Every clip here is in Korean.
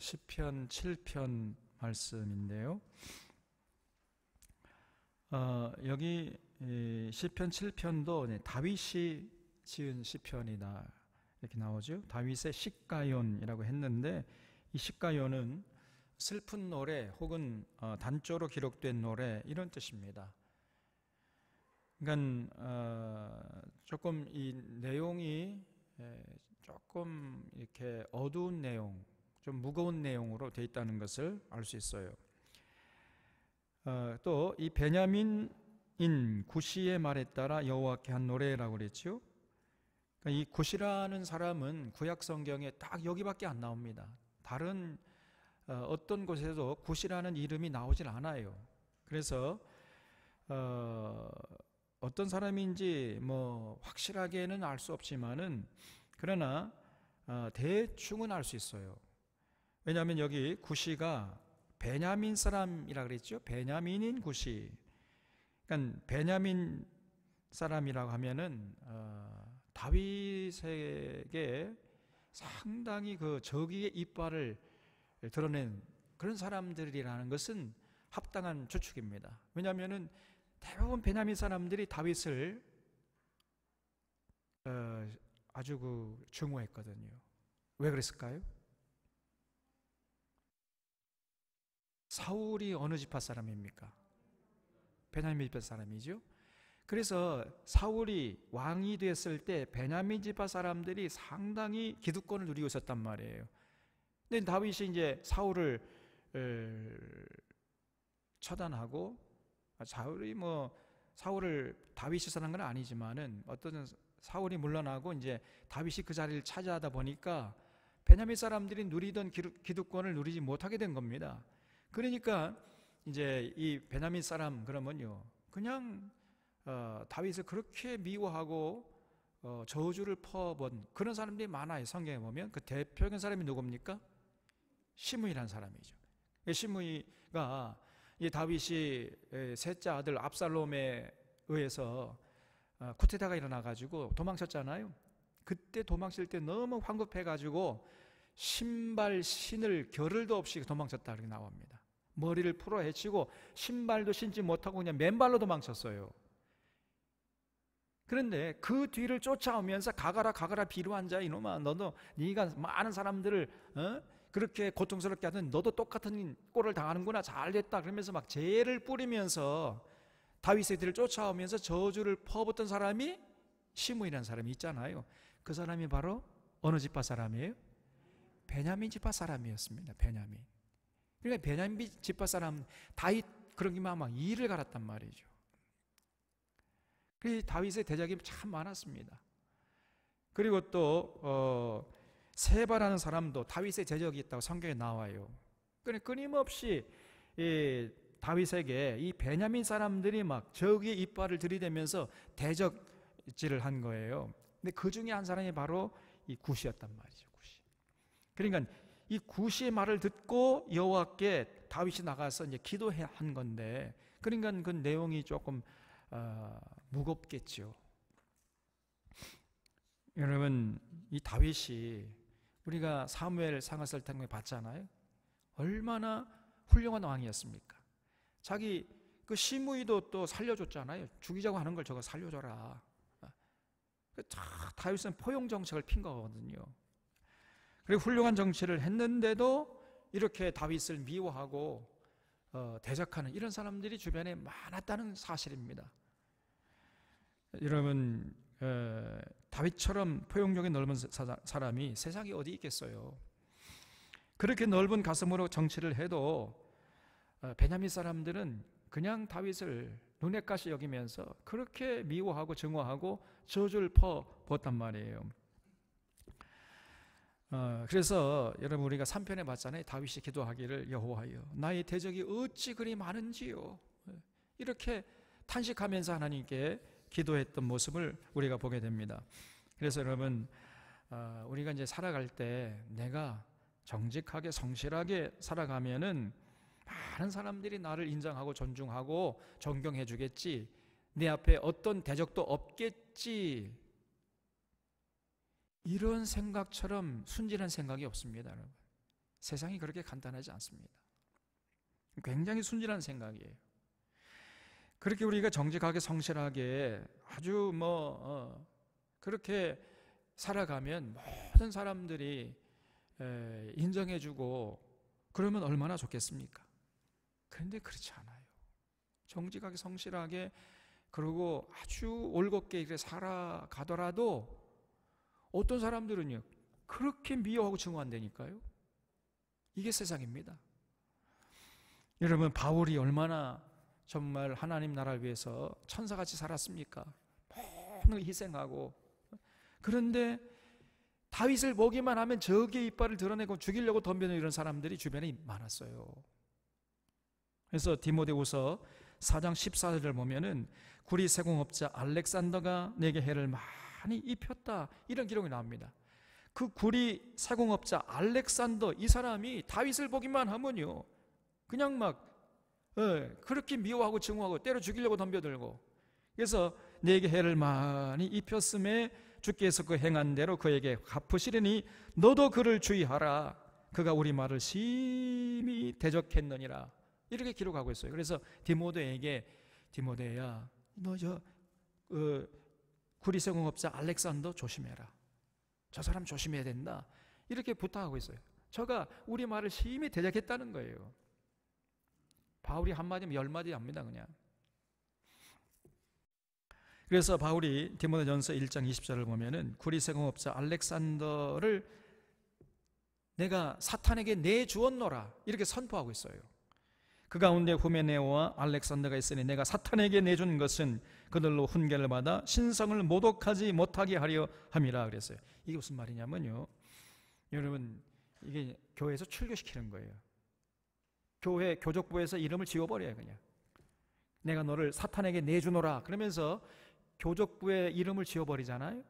시편 7편 말씀인데요. 여기 시편 7편도 다윗이 지은 시편이다 이렇게 나오죠. 다윗의 시가연이라고 했는데, 이 시가연은 슬픈 노래 혹은 단조로 기록된 노래 이런 뜻입니다. 그러니까 조금 이 내용이 조금 이렇게 어두운 내용, 좀 무거운 내용으로 되어 있다는 것을 알 수 있어요. 또 이 베냐민인 구시의 말에 따라 여호와께 한 노래라고 그랬죠. 그러니까 이 구시라는 사람은 구약 성경에 딱 여기밖에 안 나옵니다. 다른 어떤 곳에도 구시라는 이름이 나오질 않아요. 그래서 어떤 사람인지 뭐 확실하게는 알 수 없지만은, 그러나 대충은 알 수 있어요. 왜냐하면 여기 구시가 베냐민 사람이라 그랬죠. 베냐민인 구시. 그러니까 베냐민 사람이라고 하면은 다윗에게 상당히 그 저기의 이빨을 드러낸 그런 사람들이라는 것은 합당한 추측입니다. 왜냐하면은 대부분 베냐민 사람들이 다윗을 아주 증오했거든요. 왜 그랬을까요? 사울이 어느 지파 사람입니까? 베냐민 지파 사람이죠. 그래서 사울이 왕이 됐을 때 베냐민 지파 사람들이 상당히 기득권을 누리고 있었단 말이에요. 근데 다윗이 이제 사울을 처단하고, 사울을 다윗이 선한 건 아니지만은 어떤 사울이 물러나고 이제 다윗이 그 자리를 차지하다 보니까 베냐민 사람들이 누리던 기득권을 누리지 못하게 된 겁니다. 그러니까 이제 이 베냐민 사람 그러면요, 그냥 다윗을 그렇게 미워하고 저주를 퍼본 그런 사람들이 많아요. 성경에 보면 그 대표적인 사람이 누굽니까? 시므이라는 사람이죠. 시므이가 이 다윗이 셋째 아들 압살롬에 의해서 쿠데타가 일어나가지고 도망쳤잖아요. 그때 도망칠 때 너무 황급해가지고 신을 겨를도 없이 도망쳤다 이렇게 나옵니다. 머리를 풀어 헤치고 신발도 신지 못하고 그냥 맨발로 도망쳤어요. 그런데 그 뒤를 쫓아오면서 가가라 비루한 자 이놈아, 너도 네가 많은 사람들을 그렇게 고통스럽게 하던 너도 똑같은 꼴을 당하는구나, 잘됐다 그러면서 막 재를 뿌리면서 다윗의 뒤를 쫓아오면서 저주를 퍼붓던 사람이 시므이라는 사람이 있잖아요. 그 사람이 바로 어느 지파 사람이에요? 베냐민 지파 사람이었습니다. 베냐민. 그러니까 베냐민 지파 사람 다윗 그러기만 막 이를 갈았단 말이죠. 그래서 다윗의 대적이 참 많았습니다. 그리고 또 세바라는 사람도 다윗의 대적이 있다고 성경에 나와요. 그러니까 끊임없이 다윗에게 이 베냐민 사람들이 막 저기의 이빨을 들이대면서 대적질을 한 거예요. 근데 그 중에 한 사람이 바로 이 구시였단 말이죠. 구시. 그러니까 이 구시의 말을 듣고 여호와께 다윗이 나가서 이제 기도한 건데, 그러니까 그 내용이 조금 무겁겠죠. 여러분, 이 다윗이 우리가 사무엘 상하살 때 봤잖아요. 얼마나 훌륭한 왕이었습니까? 자기 그 시므이도 또 살려줬잖아요. 죽이자고 하는 걸 저거 살려줘라. 다윗은 포용 정책을 핀 거거든요. 그리고 훌륭한 정치를 했는데도 이렇게 다윗을 미워하고 대적하는 이런 사람들이 주변에 많았다는 사실입니다. 여러분, 다윗처럼 포용력이 넓은 사람이 세상에 어디 있겠어요? 그렇게 넓은 가슴으로 정치를 해도 베냐민 사람들은 그냥 다윗을 눈엣 가시 여기면서 그렇게 미워하고 증오하고 저주를 퍼붓단 말이에요. 그래서 여러분, 우리가 3편에 봤잖아요. 다윗이 기도하기를 여호와여 나의 대적이 어찌 그리 많은지요, 이렇게 탄식하면서 하나님께 기도했던 모습을 우리가 보게 됩니다. 그래서 여러분, 우리가 이제 살아갈 때 내가 정직하게 성실하게 살아가면은 많은 사람들이 나를 인정하고 존중하고 존경해 주겠지, 내 앞에 어떤 대적도 없겠지, 이런 생각처럼 순진한 생각이 없습니다. 여러분. 세상이 그렇게 간단하지 않습니다. 굉장히 순진한 생각이에요. 그렇게 우리가 정직하게 성실하게 아주 그렇게 살아가면 모든 사람들이 인정해주고 그러면 얼마나 좋겠습니까? 그런데 그렇지 않아요. 정직하게 성실하게 그리고 아주 올곧게 이렇게 살아가더라도 어떤 사람들은요 그렇게 미워하고 증오한다니까요. 이게 세상입니다. 여러분, 바울이 얼마나 정말 하나님 나라를 위해서 천사같이 살았습니까? 모든 희생하고. 그런데 다윗을 보기만 하면 적의 이빨을 드러내고 죽이려고 덤벼는 이런 사람들이 주변에 많았어요. 그래서 디모데후서 4장 14절을 보면은 구리 세공업자 알렉산더가 내게 해를 많이 입혔다, 이런 기록이 나옵니다. 그 구리 세공업자 알렉산더, 이 사람이 다윗을 보기만 하면요 그냥 막 그렇게 미워하고 증오하고 때려 죽이려고 덤벼들고, 그래서 내게 해를 많이 입혔음에 주께서 그 행한 대로 그에게 갚으시리니 너도 그를 주의하라. 그가 우리 말을 심히 대적했느니라. 이렇게 기록하고 있어요. 그래서 디모데에게, 디모데야 너 구리세공업자 알렉산더 조심해라. 저 사람 조심해야 된다. 이렇게 부탁하고 있어요. 저가 우리 말을 심히 대적했다는 거예요. 바울이 한마디면 10마디 합니다 그냥. 그래서 바울이 디모데전서 1장 20절을 보면은 구리세공업자 알렉산더를 내가 사탄에게 내주었노라, 이렇게 선포하고 있어요. 그 가운데 후메네오와 알렉산더가 있으니 내가 사탄에게 내준 것은 그들로 훈계를 받아 신성을 모독하지 못하게 하려 함이라 그랬어요. 이게 무슨 말이냐면요, 여러분, 이게 교회에서 출교시키는 거예요. 교회 교족부에서 이름을 지워버려요. 그냥 내가 너를 사탄에게 내주노라 그러면서 교족부의 이름을 지워버리잖아요.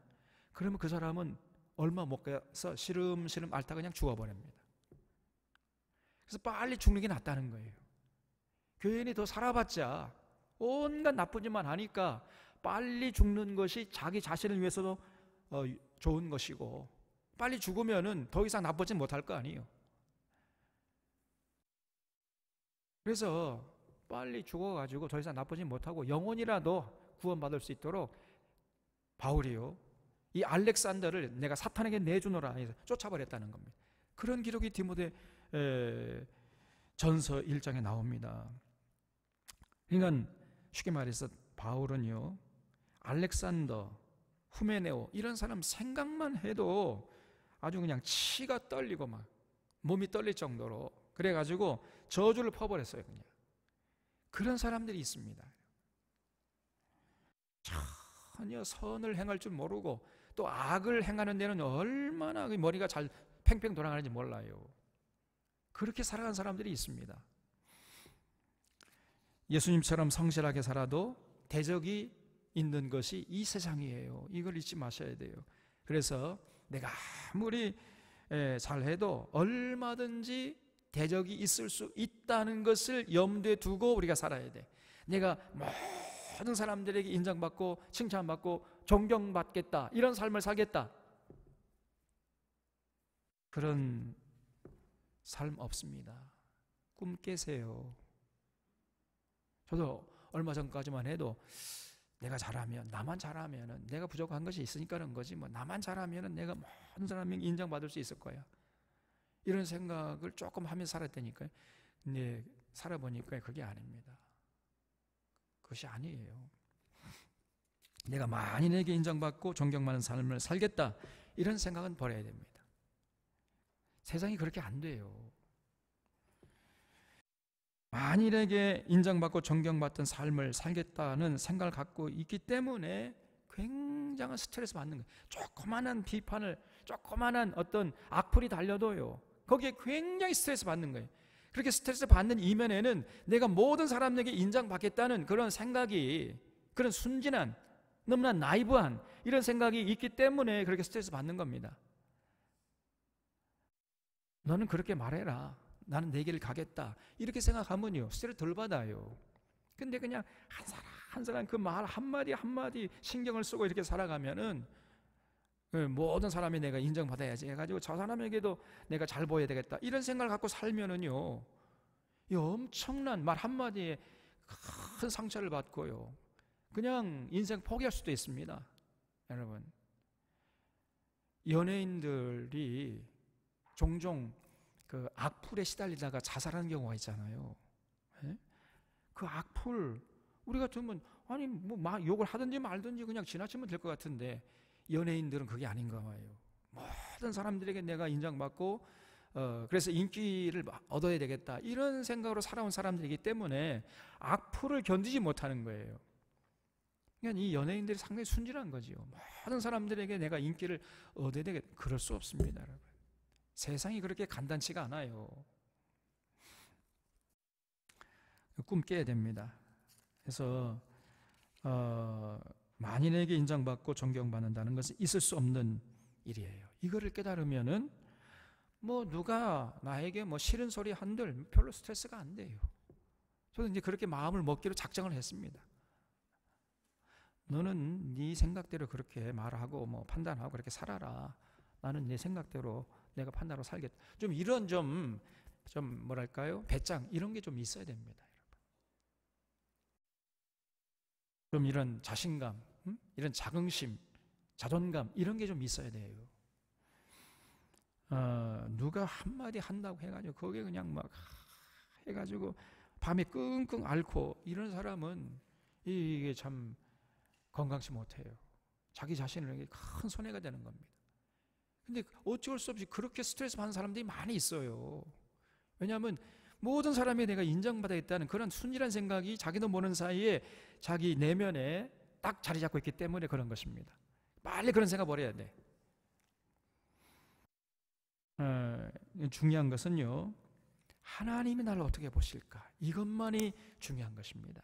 그러면 그 사람은 얼마 못 가서 시름시름 앓다 그냥 죽어버립니다. 그래서 빨리 죽는 게 낫다는 거예요. 교인이 더 살아봤자 온갖 나쁜 짓만 하니까 빨리 죽는 것이 자기 자신을 위해서도 좋은 것이고, 빨리 죽으면은 더 이상 나쁜 짓 못할 거 아니에요. 그래서 빨리 죽어가지고 더 이상 나쁜 짓 못하고 영혼이라도 구원받을 수 있도록 바울이요 이 알렉산더를 내가 사탄에게 내주노라 해서 쫓아버렸다는 겁니다. 그런 기록이 디모데 전서 1장에 나옵니다. 그러니까 쉽게 말해서 바울은요 알렉산더, 후메네오 이런 사람 생각만 해도 아주 그냥 치가 떨리고 막 몸이 떨릴 정도로 그래가지고 저주를 퍼버렸어요. 그냥 그런 사람들이 있습니다. 전혀 선을 행할 줄 모르고 또 악을 행하는 데는 얼마나 머리가 잘 팽팽 돌아가는지 몰라요. 그렇게 살아간 사람들이 있습니다. 예수님처럼 성실하게 살아도 대적이 있는 것이 이 세상이에요. 이걸 잊지 마셔야 돼요. 그래서 내가 아무리 잘해도 얼마든지 대적이 있을 수 있다는 것을 염두에 두고 우리가 살아야 돼. 내가 모든 사람들에게 인정받고 칭찬받고 존경받겠다, 이런 삶을 살겠다, 그런 삶 없습니다. 꿈 깨세요. 저도 얼마 전까지만 해도 내가 잘하면, 나만 잘하면 내가 부족한 것이 있으니까 그런 거지, 뭐 나만 잘하면 내가 모든 사람에게 인정받을 수 있을 거야, 이런 생각을 조금 하면서 살았다니까요. 근데 살아보니까 그게 아닙니다. 그것이 아니에요. 내가 만인에게 인정받고 존경받는 삶을 살겠다, 이런 생각은 버려야 됩니다. 세상이 그렇게 안 돼요. 만인에게 인정받고 존경받던 삶을 살겠다는 생각을 갖고 있기 때문에 굉장한 스트레스 받는 거예요. 조그마한 비판을, 조그마한 어떤 악플이 달려도요 거기에 굉장히 스트레스 받는 거예요. 그렇게 스트레스 받는 이면에는 내가 모든 사람에게 인정받겠다는 그런 생각이, 그런 순진한, 너무나 나이브한 이런 생각이 있기 때문에 그렇게 스트레스 받는 겁니다. 너는 그렇게 말해라, 나는 내 길을 가겠다, 이렇게 생각하면요 스트레스 덜 받아요. 근데 그냥 한 사람 한 사람 그 말 한마디 한마디 신경을 쓰고 이렇게 살아가면은 모든 사람이 내가 인정받아야지 해가지고 저 사람에게도 내가 잘 보여야 되겠다, 이런 생각을 갖고 살면은요, 이 엄청난 말 한마디에 큰 상처를 받고요, 그냥 인생 포기할 수도 있습니다. 여러분, 연예인들이 종종 그 악플에 시달리다가 자살하는 경우가 있잖아요. 예? 그 악플 우리 같으면 아니 뭐 막 욕을 하든지 말든지 그냥 지나치면 될 것 같은데, 연예인들은 그게 아닌가 봐요. 모든 사람들에게 내가 인정받고 그래서 인기를 얻어야 되겠다, 이런 생각으로 살아온 사람들이기 때문에 악플을 견디지 못하는 거예요. 그러니까 이 연예인들이 상당히 순진한 거지요. 모든 사람들에게 내가 인기를 얻어야 되겠다, 그럴 수 없습니다, 여러분. 세상이 그렇게 간단치가 않아요. 꿈 깨야 됩니다. 그래서 만인에게 인정받고 존경받는다는 것은 있을 수 없는 일이에요. 이거를 깨달으면은 뭐 누가 나에게 뭐 싫은 소리 한들 별로 스트레스가 안 돼요. 저도 이제 그렇게 마음을 먹기로 작정을 했습니다. 너는 네 생각대로 그렇게 말하고 뭐 판단하고 그렇게 살아라. 나는 내 생각대로 내가 판단하고 살겠다. 좀 이런 좀 뭐랄까요? 배짱 이런 게 좀 있어야 됩니다. 좀 이런 자신감, 이런 자긍심, 자존감 이런 게 좀 있어야 돼요. 누가 한마디 한다고 해가지고 거기에 그냥 막 해가지고 밤에 끙끙 앓고 이런 사람은 이게 참 건강치 못해요. 자기 자신에게 큰 손해가 되는 겁니다. 근데 어쩔 수 없이 그렇게 스트레스 받는 사람들이 많이 있어요. 왜냐하면 모든 사람이 내가 인정받아야겠다는 그런 순진한 생각이 자기도 모르는 사이에 자기 내면에 딱 자리 잡고 있기 때문에 그런 것입니다. 빨리 그런 생각 버려야 돼. 중요한 것은요, 하나님이 나를 어떻게 보실까, 이것만이 중요한 것입니다.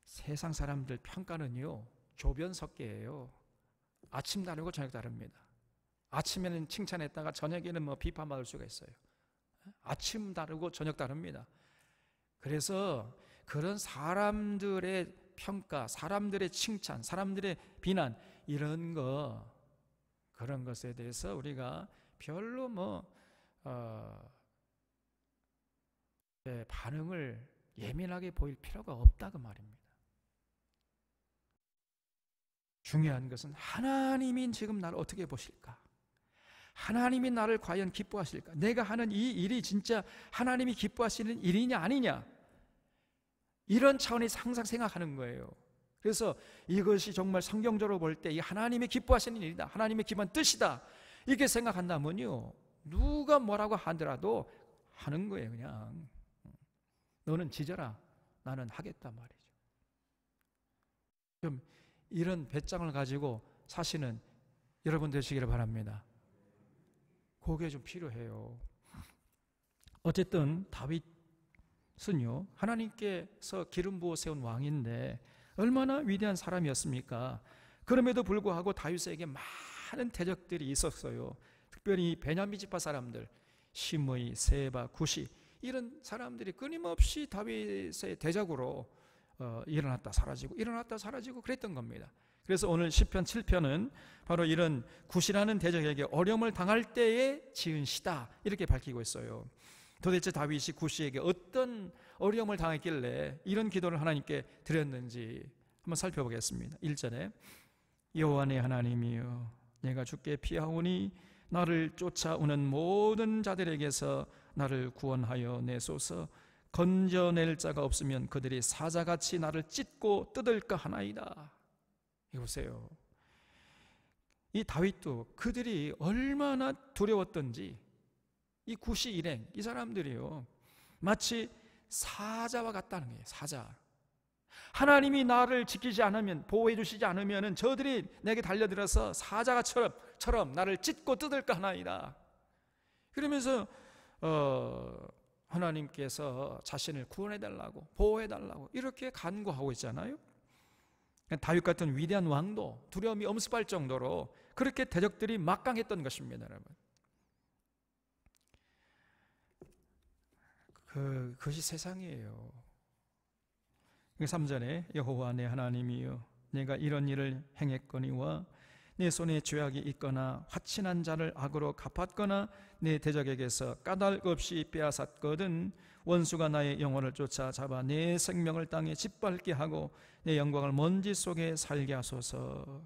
세상 사람들 평가는요 조변석계예요. 아침 다르고 저녁 다릅니다. 아침에는 칭찬했다가 저녁에는 뭐 비판받을 수가 있어요. 아침 다르고 저녁 다릅니다. 그래서 그런 사람들의 평가, 사람들의 칭찬, 사람들의 비난 이런 거, 그런 것에 대해서 우리가 별로 반응을 예민하게 보일 필요가 없다 그 말입니다. 중요한 것은 하나님이 지금 나를 어떻게 보실까? 하나님이 나를 과연 기뻐하실까? 내가 하는 이 일이 진짜 하나님이 기뻐하시는 일이냐 아니냐? 이런 차원에서 항상 생각하는 거예요. 그래서 이것이 정말 성경적으로 볼 때 이 하나님이 기뻐하시는 일이다, 하나님의 기본 뜻이다, 이렇게 생각한다면요, 누가 뭐라고 하더라도 하는 거예요. 그냥 너는 지져라, 나는 하겠단 말이죠. 좀 이런 배짱을 가지고 사시는 여러분 되시기를 바랍니다. 그게 좀 필요해요. 어쨌든 다윗은요, 하나님께서 기름 부어 세운 왕인데 얼마나 위대한 사람이었습니까? 그럼에도 불구하고 다윗에게 많은 대적들이 있었어요. 특별히 베냐민 지파 사람들, 시므이, 세바, 구시, 이런 사람들이 끊임없이 다윗의 대적으로 일어났다 사라지고 일어났다 사라지고 그랬던 겁니다. 그래서 오늘 시편 7편은 바로 이런 구시라는 대적에게 어려움을 당할 때에 지은 시다, 이렇게 밝히고 있어요. 도대체 다윗이 구시에게 어떤 어려움을 당했길래 이런 기도를 하나님께 드렸는지 한번 살펴보겠습니다. 1절에 여호와 내 하나님이여, 내가 주께 피하오니 나를 쫓아오는 모든 자들에게서 나를 구원하여 내소서. 건져낼 자가 없으면 그들이 사자같이 나를 찢고 뜯을까 하나이다. 이거 보세요. 이 다윗도 그들이 얼마나 두려웠던지, 이 구시 일행, 이 사람들이요 마치 사자와 같다는 거예요. 사자. 하나님이 나를 지키지 않으면, 보호해 주시지 않으면 저들이 내게 달려들어서 사자처럼 나를 찢고 뜯을까 하나이다. 그러면서 하나님께서 자신을 구원해 달라고, 보호해 달라고 이렇게 간구하고 있잖아요. 다윗 같은 위대한 왕도 두려움이 엄습할 정도로 그렇게 대적들이 막강했던 것입니다, 여러분. 그것이 세상이에요. 3절에 여호와 내 하나님이여, 내가 이런 일을 행했거니와 내 손에 죄악이 있거나 화친한 자를 악으로 갚았거나 내 대적에게서 까닭 없이 빼앗았거든 원수가 나의 영혼을 쫓아잡아 내 생명을 땅에 짓밟게 하고 내 영광을 먼지 속에 살게 하소서.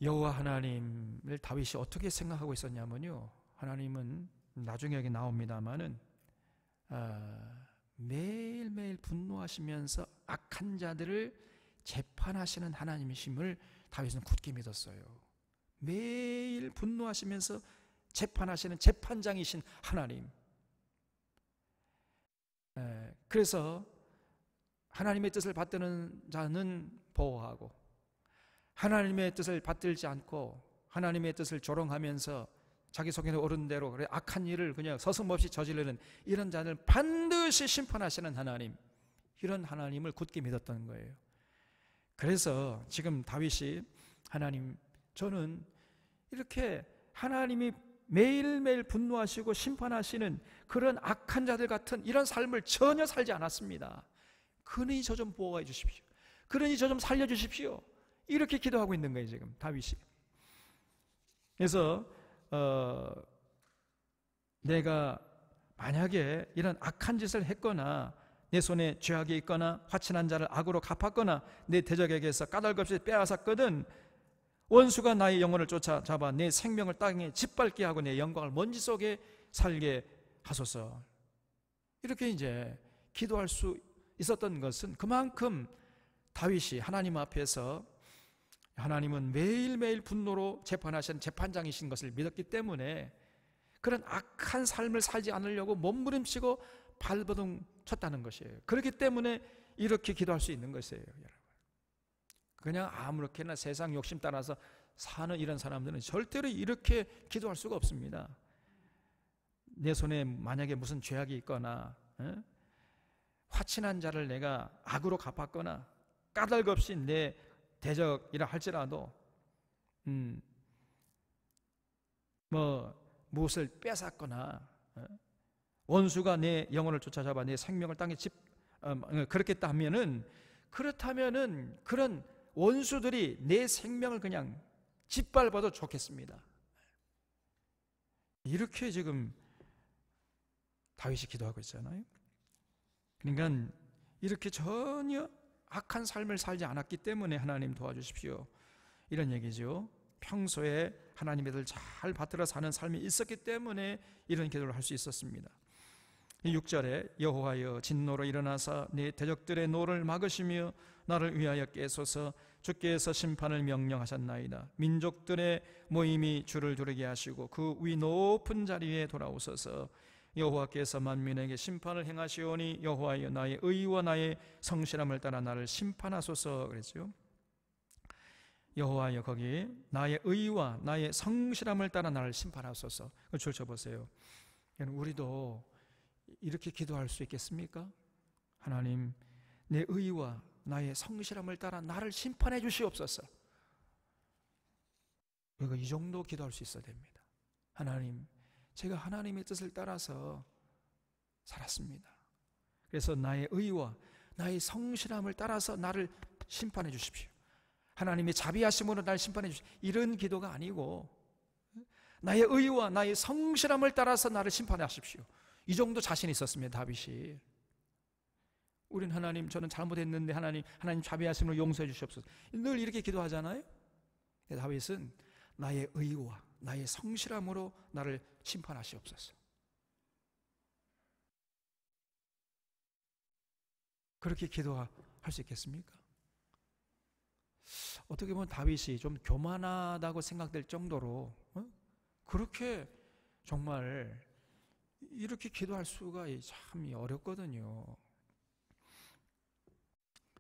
여호와 하나님을 다윗이 어떻게 생각하고 있었냐면요, 하나님은 나중에 여기 나옵니다마는 매일매일 분노하시면서 악한 자들을 재판하시는 하나님이심을 다윗은 굳게 믿었어요. 매일 분노하시면서 재판하시는 재판장이신 하나님. 그래서 하나님의 뜻을 받드는 자는 보호하고, 하나님의 뜻을 받들지 않고 하나님의 뜻을 조롱하면서 자기 속에는 옳은 대로 그래 악한 일을 그냥 서슴없이 저지르는 이런 자를 반드시 심판하시는 하나님, 이런 하나님을 굳게 믿었던 거예요. 그래서 지금 다윗이 하나님, 저는 이렇게 하나님이 매일매일 분노하시고 심판하시는 그런 악한 자들 같은 이런 삶을 전혀 살지 않았습니다. 그러니 저 좀 보호해 주십시오. 그러니 저 좀 살려 주십시오. 이렇게 기도하고 있는 거예요 지금 다윗이. 그래서 내가 만약에 이런 악한 짓을 했거나 내 손에 죄악이 있거나 화친한 자를 악으로 갚았거나 내 대적에게서 까닭 없이 빼앗았거든 원수가 나의 영혼을 쫓아잡아 내 생명을 땅에 짓밟게 하고 내 영광을 먼지 속에 살게 하소서. 이렇게 이제 기도할 수 있었던 것은 그만큼 다윗이 하나님 앞에서 하나님은 매일매일 분노로 재판하시는 재판장이신 것을 믿었기 때문에 그런 악한 삶을 살지 않으려고 몸부림치고 발버둥 쳤다는 것이에요. 그렇기 때문에 이렇게 기도할 수 있는 것이에요, 여러분. 그냥 아무렇게나 세상 욕심 따라서 사는 이런 사람들은 절대로 이렇게 기도할 수가 없습니다. 내 손에 만약에 무슨 죄악이 있거나 화친한 자를 내가 악으로 갚았거나 까닭 없이 내 대적이라 할지라도 무엇을 뺏었거나 원수가 내 영혼을 쫓아잡아 내 생명을 땅에 그렇겠다 하면은, 그렇다면은 그런 원수들이 내 생명을 그냥 짓밟아도 좋겠습니다. 이렇게 지금 다윗이 기도하고 있잖아요. 그러니까 이렇게 전혀 악한 삶을 살지 않았기 때문에 하나님 도와주십시오, 이런 얘기죠. 평소에 하나님의 뜻을 잘 받들어 사는 삶이 있었기 때문에 이런 기도를 할 수 있었습니다. 6절에 여호와여 진노로 일어나사 내 대적들의 노를 막으시며 나를 위하여 깨소서. 주께서 심판을 명령하셨나이다. 민족들의 모임이 주를 두르게 하시고 그 위 높은 자리에 돌아오소서. 여호와께서 만민에게 심판을 행하시오니 여호와여 나의 의와 나의 성실함을 따라 나를 심판하소서 그랬죠. 여호와여, 거기 나의 의와 나의 성실함을 따라 나를 심판하소서. 그걸 줄쳐보세요. 우리도 이렇게 기도할 수 있겠습니까? 하나님, 내 의와 나의 성실함을 따라 나를 심판해 주시옵소서. 우리가 이 정도 기도할 수 있어야 됩니다. 하나님, 제가 하나님의 뜻을 따라서 살았습니다. 그래서 나의 의와 나의 성실함을 따라서 나를 심판해 주십시오. 하나님의 자비하심으로 나를 심판해 주십시오. 이런 기도가 아니고 나의 의와 나의 성실함을 따라서 나를 심판하십시오. 이 정도 자신이 있었습니다, 다윗이. 우린 하나님, 저는 잘못했는데 하나님 자비하심으로 용서해 주시옵소서. 늘 이렇게 기도하잖아요. 다윗은 나의 의와 나의 성실함으로 나를 심판하시옵소서. 그렇게 기도할 수 있겠습니까? 어떻게 보면 다윗이 좀 교만하다고 생각될 정도로 그렇게 정말 이렇게 기도할 수가 참 어렵거든요.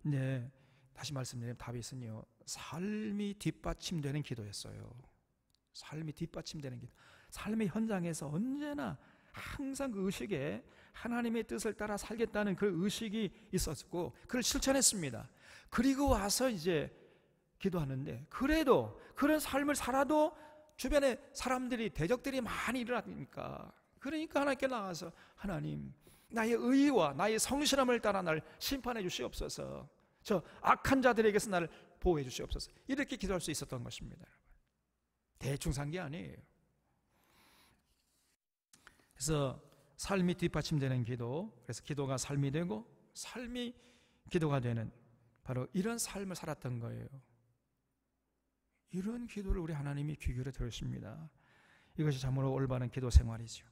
네, 다시 말씀드리면 다윗은요, 삶이 뒷받침되는 기도였어요. 삶이 뒷받침되는 기도. 삶의 현장에서 언제나 항상 그 의식에 하나님의 뜻을 따라 살겠다는 그 의식이 있었고 그걸 실천했습니다. 그리고 와서 이제 기도하는데, 그래도 그런 삶을 살아도 주변에 사람들이, 대적들이 많이 일어나니까, 그러니까 하나님께 나가서 하나님, 나의 의와 나의 성실함을 따라 날 심판해 주시옵소서. 저 악한 자들에게서 나를 보호해 주시옵소서. 이렇게 기도할 수 있었던 것입니다. 여러분. 대충 산 게 아니에요. 그래서 삶이 뒷받침되는 기도, 그래서 기도가 삶이 되고 삶이 기도가 되는 바로 이런 삶을 살았던 거예요. 이런 기도를 우리 하나님이 귀 기울여 들으십니다. 이것이 참으로 올바른 기도 생활이죠.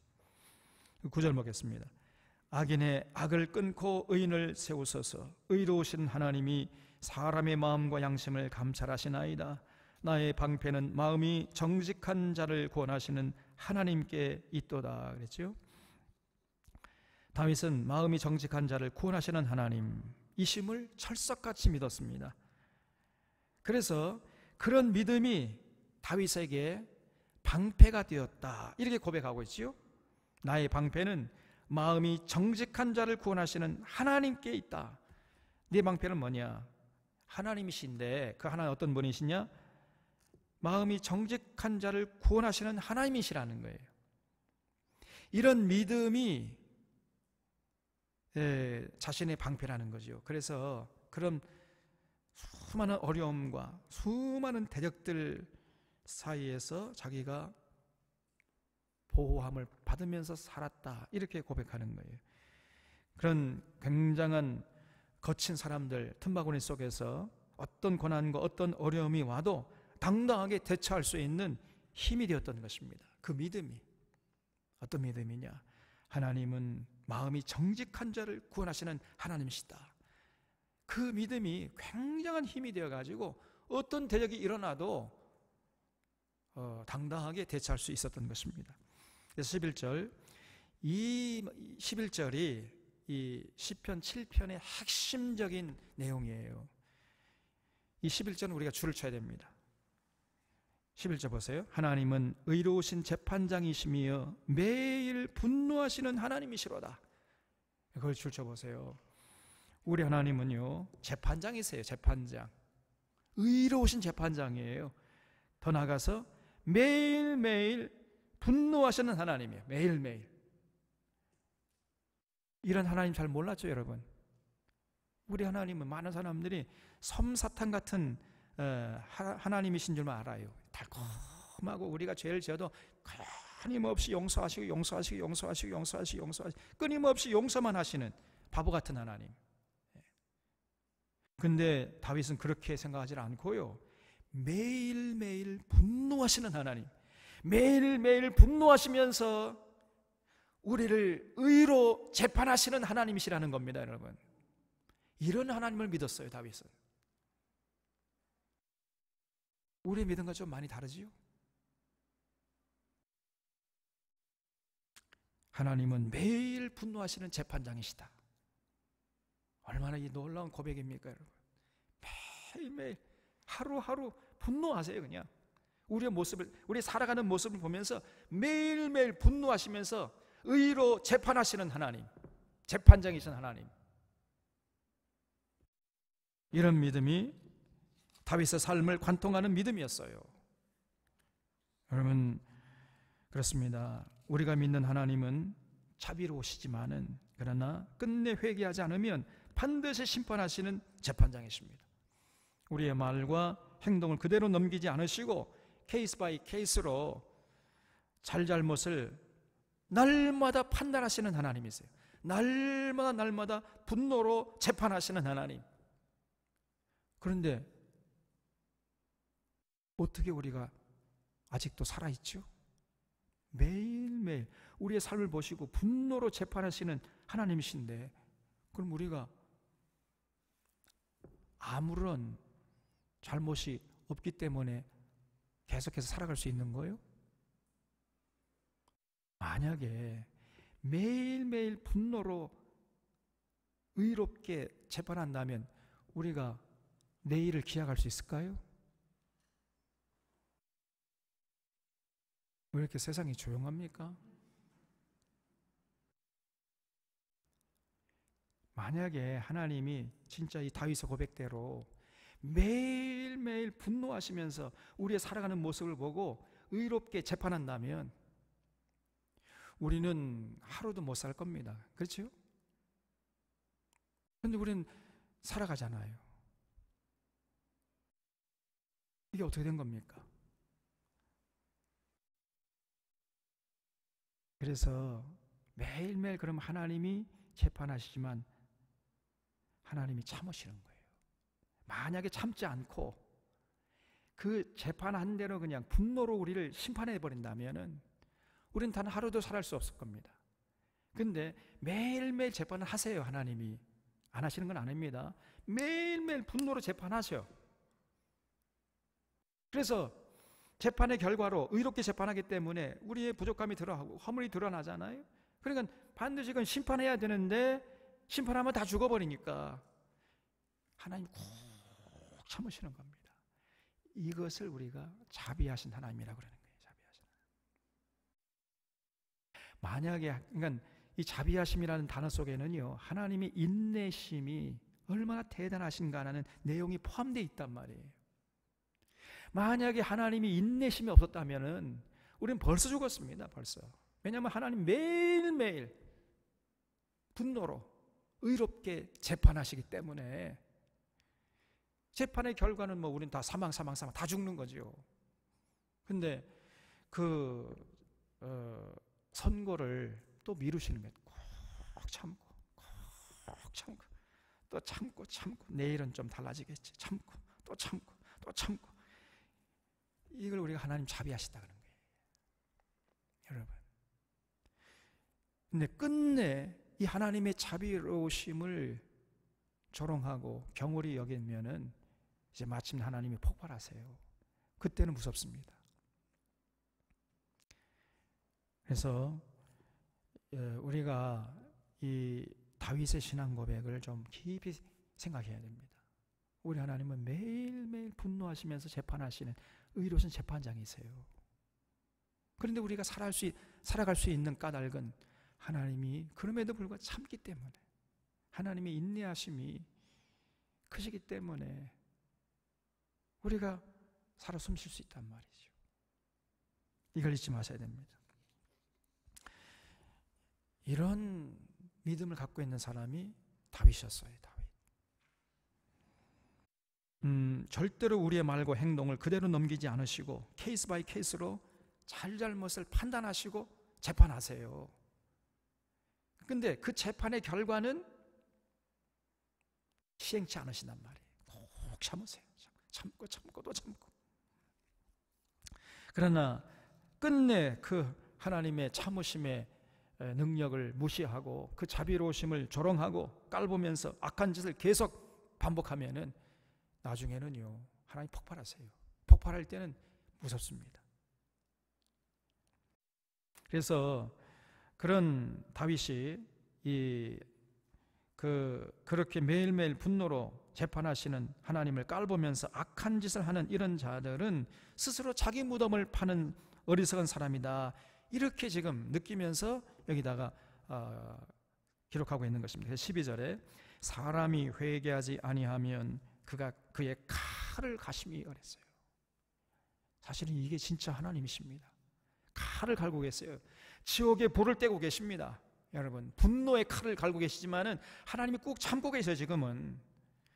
9절 보겠습니다. 악인의 악을 끊고 의인을 세우소서. 의로우신 하나님이 사람의 마음과 양심을 감찰하시나이다. 나의 방패는 마음이 정직한 자를 구원하시는 하나님께 있도다 그랬죠. 다윗은 마음이 정직한 자를 구원하시는 하나님이심을 철석같이 믿었습니다. 그래서 그런 믿음이 다윗에게 방패가 되었다 이렇게 고백하고 있지요. 나의 방패는 마음이 정직한 자를 구원하시는 하나님께 있다. 네 방패는 뭐냐? 하나님이신데 그 하나님 어떤 분이시냐? 마음이 정직한 자를 구원하시는 하나님이시라는 거예요. 이런 믿음이 자신의 방패라는 거죠. 그래서 그런 수많은 어려움과 수많은 대적들 사이에서 자기가 보호함을 받으면서 살았다 이렇게 고백하는 거예요. 그런 굉장한 거친 사람들 틈바구니 속에서 어떤 고난과 어떤 어려움이 와도 당당하게 대처할 수 있는 힘이 되었던 것입니다. 그 믿음이 어떤 믿음이냐? 하나님은 마음이 정직한 자를 구원하시는 하나님이시다. 그 믿음이 굉장한 힘이 되어가지고 어떤 대적이 일어나도 당당하게 대처할 수 있었던 것입니다. 그래서 11절, 이 11절이 이 시편 7편의 핵심적인 내용이에요. 이 11절은 우리가 줄을 쳐야 됩니다. 11절 보세요. 하나님은 의로우신 재판장이시며 매일 분노하시는 하나님이시로다. 그걸 줄 쳐보세요. 우리 하나님은요 재판장이세요. 재판장. 의로우신 재판장이에요. 더 나아가서 매일매일 분노하시는 하나님이에요. 매일매일. 이런 하나님 잘 몰랐죠 여러분? 우리 하나님은 많은 사람들이 솜사탕 같은 하나님이신 줄만 알아요. 달콤하고 우리가 죄를 지어도 끊임없이 용서하시고 용서하시고 용서하시고 용서하시고 용서하시고 끊임없이 용서만 하시는 바보 같은 하나님. 근데 다윗은 그렇게 생각하지 않고요 매일매일 분노하시는 하나님, 매일매일 분노하시면서 우리를 의로 재판하시는 하나님이시라는 겁니다. 여러분, 이런 하나님을 믿었어요 다윗은. 우리의 믿음과 좀 많이 다르지요? 하나님은 매일 분노하시는 재판장이시다. 얼마나 이 놀라운 고백입니까 여러분? 매일매일 하루하루 분노하세요. 그냥 우리의 모습을, 우리 살아가는 모습을 보면서 매일매일 분노하시면서 의로 재판하시는 하나님, 재판장이신 하나님. 이런 믿음이 다윗의 삶을 관통하는 믿음이었어요. 여러분, 그렇습니다. 우리가 믿는 하나님은 자비로우시지만은 그러나 끝내 회개하지 않으면 반드시 심판하시는 재판장이십니다. 우리의 말과 행동을 그대로 넘기지 않으시고 케이스 바이 케이스로 잘잘못을 날마다 판단하시는 하나님이세요. 날마다 분노로 재판하시는 하나님. 그런데 어떻게 우리가 아직도 살아있죠? 매일매일 우리의 삶을 보시고 분노로 재판하시는 하나님이신데 그럼 우리가 아무런 잘못이 없기 때문에 계속해서 살아갈 수 있는 거예요? 만약에 매일매일 분노로 의롭게 재판한다면 우리가 내일을 기약할 수 있을까요? 왜 이렇게 세상이 조용합니까? 만약에 하나님이 진짜 이 다윗의 고백대로 매일매일 분노하시면서 우리의 살아가는 모습을 보고 의롭게 재판한다면 우리는 하루도 못 살 겁니다. 그렇죠? 그런데 우리는 살아가잖아요. 이게 어떻게 된 겁니까? 그래서 매일매일 그럼 하나님이 재판하시지만 하나님이 참으시는 거예요. 만약에 참지 않고 그 재판한 대로 그냥 분노로 우리를 심판해 버린다면은 우리는 단 하루도 살아갈 수 없을 겁니다. 근데 매일매일 재판을 하세요. 하나님이 안 하시는 건 아닙니다. 매일매일 분노로 재판하셔. 그래서 재판의 결과로 의롭게 재판하기 때문에 우리의 부족함이 드러나고 허물이 드러나잖아요. 그러니까 반드시 그건 심판해야 되는데 심판하면 다 죽어버리니까 하나님 꼭 참으시는 겁니다. 이것을 우리가 자비하신 하나님이라고 그러는 거예요. 자비하신 하나님. 만약에 그러니까 이 자비하심이라는 단어 속에는요, 하나님의 인내심이 얼마나 대단하신가 하는 내용이 포함되어 있단 말이에요. 만약에 하나님이 인내심이 없었다면은 우리는 벌써 죽었습니다. 벌써. 왜냐하면 하나님 매일매일 분노로 의롭게 재판하시기 때문에 재판의 결과는 뭐 우리는 다 사망 다 죽는 거죠. 근데 그 선고를 또 미루시는 거예요. 꼭 참고 또 참고 내일은 좀 달라지겠지. 참고 또 참고 이걸 우리가 하나님 자비하시다는 거예요. 여러분. 근데 끝내 이 하나님의 자비로우심을 조롱하고 경홀히 여기면은 이제 마침 하나님이 폭발하세요. 그때는 무섭습니다. 그래서 우리가 이 다윗의 신앙 고백을 좀 깊이 생각해야 됩니다. 우리 하나님은 매일매일 분노하시면서 재판하시는 의로우신 재판장이세요. 그런데 우리가 살아갈 수 있는 까닭은 하나님이 그럼에도 불구하고 참기 때문에, 하나님의 인내하심이 크시기 때문에 우리가 살아 숨쉴 수 있단 말이죠. 이걸 잊지 마셔야 됩니다. 이런 믿음을 갖고 있는 사람이 다윗이었어요. 다윗. 절대로 우리의 말과 행동을 그대로 넘기지 않으시고 케이스 바이 케이스로 잘잘못을 판단하시고 재판하세요. 근데 그 재판의 결과는 시행치 않으신단 말이에요. 꼭 참으세요. 참고 또 참고. 그러나 끝내 그 하나님의 참으심의 능력을 무시하고 그 자비로우심을 조롱하고 깔보면서 악한 짓을 계속 반복하면은 나중에는요, 하나님 폭발하세요. 폭발할 때는 무섭습니다. 그래서 그런 다윗이 그렇게 매일매일 분노로 재판하시는 하나님을 깔보면서 악한 짓을 하는 이런 자들은 스스로 자기 무덤을 파는 어리석은 사람이다, 이렇게 지금 느끼면서 여기다가 기록하고 있는 것입니다. 12절에 사람이 회개하지 아니하면 그가 그의 칼을 가심히 어렸어요. 사실은 이게 진짜 하나님이십니다. 칼을 갈고 계세요. 지옥의 불을 떼고 계십니다. 여러분, 분노의 칼을 갈고 계시지만은 하나님이 꾹 참고 계세요. 지금은.